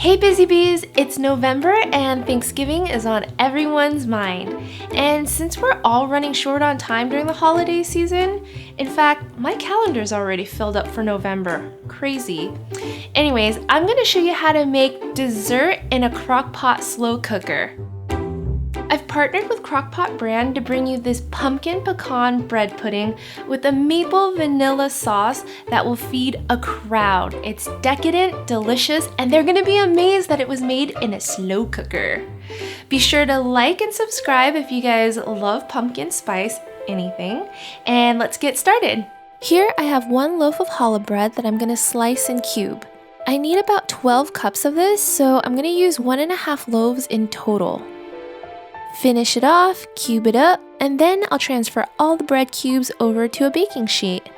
Hey Busy Bees, it's November and Thanksgiving is on everyone's mind. And since we're all running short on time during the holiday season, in fact, my calendar's already filled up for November. Crazy. Anyways, I'm gonna show you how to make dessert in a Crock-Pot Slow-cooker. I've partnered with Crock-Pot brand to bring you this pumpkin pecan bread pudding with a maple vanilla sauce that will feed a crowd. It's decadent, delicious, and they're gonna be amazed that it was made in a slow cooker. Be sure to like and subscribe if you guys love pumpkin spice, anything, and let's get started. Here I have 1 loaf of challah bread that I'm gonna slice and cube. I need about 12 cups of this, so I'm gonna use 1.5 loaves in total. Finish it off, cube it up, and then I'll transfer all the bread cubes over to a baking sheet.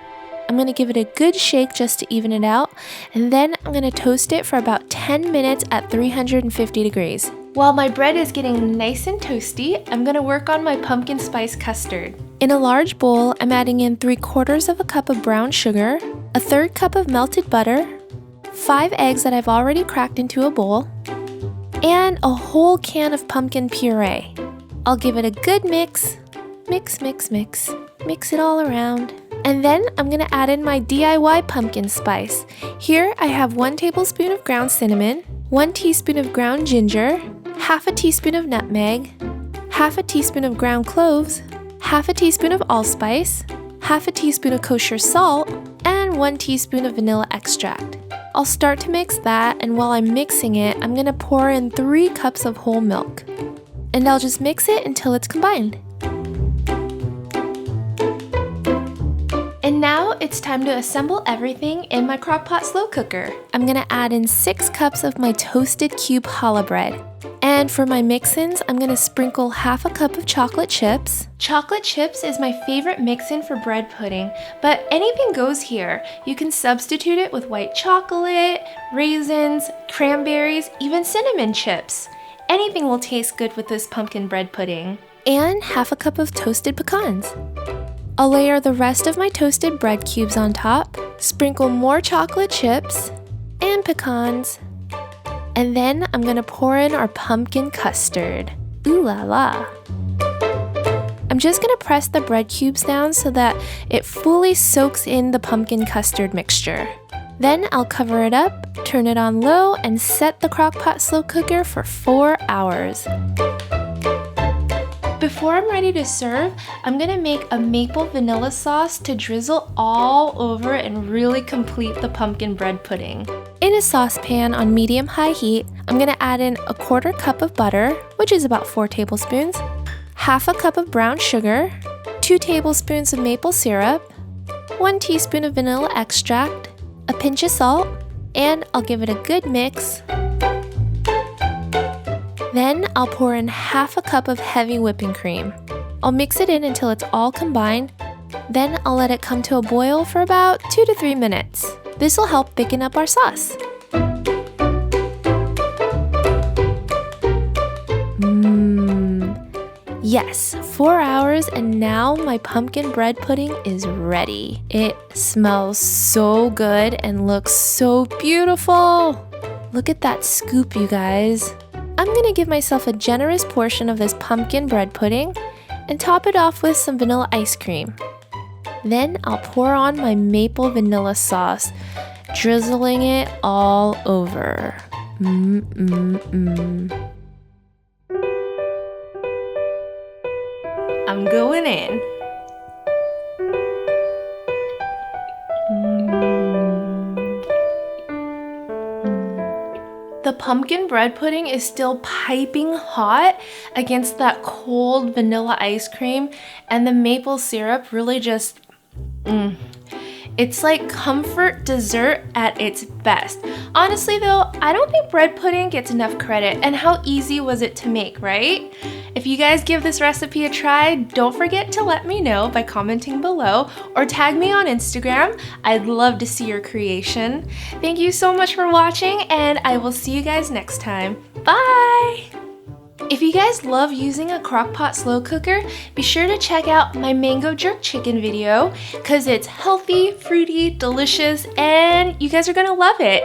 I'm going to give it a good shake just to even it out, and then I'm going to toast it for about 10 minutes at 350 degrees. While my bread is getting nice and toasty, I'm going to work on my pumpkin spice custard. In a large bowl, I'm adding in 3/4 of a cup of brown sugar, a 1/3 cup of melted butter, 5 eggs that I've already cracked into a bowl, and a whole can of pumpkin puree. I'll give it a good mix. Mix it all around. And then I'm gonna add in my DIY pumpkin spice. Here I have 1 tablespoon of ground cinnamon, 1 teaspoon of ground ginger, 1/2 teaspoon of nutmeg, 1/2 teaspoon of ground cloves, 1/2 teaspoon of allspice, 1/2 teaspoon of kosher salt, and 1 teaspoon of vanilla extract. I'll start to mix that, and while I'm mixing it, I'm gonna pour in 3 cups of whole milk. And I'll just mix it until it's combined. And now it's time to assemble everything in my Crock-Pot slow cooker. I'm gonna add in 6 cups of my toasted cube challah bread. And for my mix-ins, I'm gonna sprinkle 1/2 cup of chocolate chips. Chocolate chips is my favorite mix-in for bread pudding, but anything goes here. You can substitute it with white chocolate, raisins, cranberries, even cinnamon chips. Anything will taste good with this pumpkin bread pudding. And 1/2 cup of toasted pecans. I'll layer the rest of my toasted bread cubes on top, sprinkle more chocolate chips and pecans, and then I'm gonna pour in our pumpkin custard. Ooh la la. I'm just gonna press the bread cubes down so that it fully soaks in the pumpkin custard mixture. Then I'll cover it up, turn it on low, and set the Crock-Pot slow cooker for 4 hours. Before I'm ready to serve, I'm gonna make a maple vanilla sauce to drizzle all over and really complete the pumpkin bread pudding. In a saucepan on medium-high heat, I'm gonna add in 1/4 cup of butter, which is about 4 tablespoons, 1/2 cup of brown sugar, 2 tablespoons of maple syrup, 1 teaspoon of vanilla extract, a pinch of salt, and I'll give it a good mix. Then I'll pour in 1/2 cup of heavy whipping cream. I'll mix it in until it's all combined. Then I'll let it come to a boil for about 2 to 3 minutes. This will help thicken up our sauce. Yes, 4 hours, and now my pumpkin bread pudding is ready. It smells so good and looks so beautiful. Look at that scoop, you guys. I'm gonna give myself a generous portion of this pumpkin bread pudding and top it off with some vanilla ice cream. Then I'll pour on my maple vanilla sauce, drizzling it all over. I'm going in. The pumpkin bread pudding is still piping hot against that cold vanilla ice cream, and the maple syrup really just, It's like comfort dessert at its best. Honestly though, I don't think bread pudding gets enough credit, and how easy was it to make, right? If you guys give this recipe a try, don't forget to let me know by commenting below or tag me on Instagram. I'd love to see your creation. Thank you so much for watching, and I will see you guys next time. Bye! If you guys love using a Crock-Pot slow cooker, be sure to check out my mango jerk chicken video because it's healthy, fruity, delicious, and you guys are gonna love it.